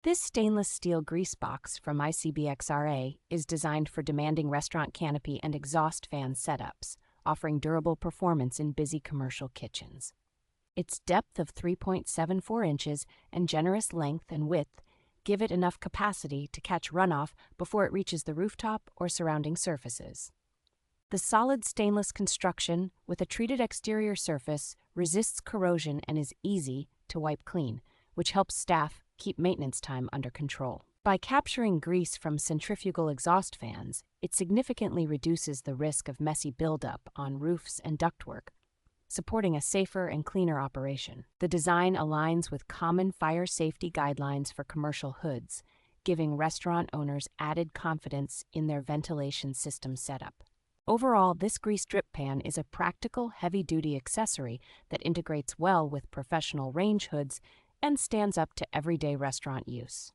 This stainless steel grease box from FICBXRA is designed for demanding restaurant canopy and exhaust fan setups, offering durable performance in busy commercial kitchens. Its depth of 3.74 inches and generous length and width give it enough capacity to catch runoff before it reaches the rooftop or surrounding surfaces. The solid stainless construction with a treated exterior surface resists corrosion and is easy to wipe clean, which helps staff keep maintenance time under control. By capturing grease from centrifugal exhaust fans, it significantly reduces the risk of messy buildup on roofs and ductwork, supporting a safer and cleaner operation. The design aligns with common fire safety guidelines for commercial hoods, giving restaurant owners added confidence in their ventilation system setup. Overall, this grease drip pan is a practical, heavy-duty accessory that integrates well with professional range hoods and stands up to everyday restaurant use.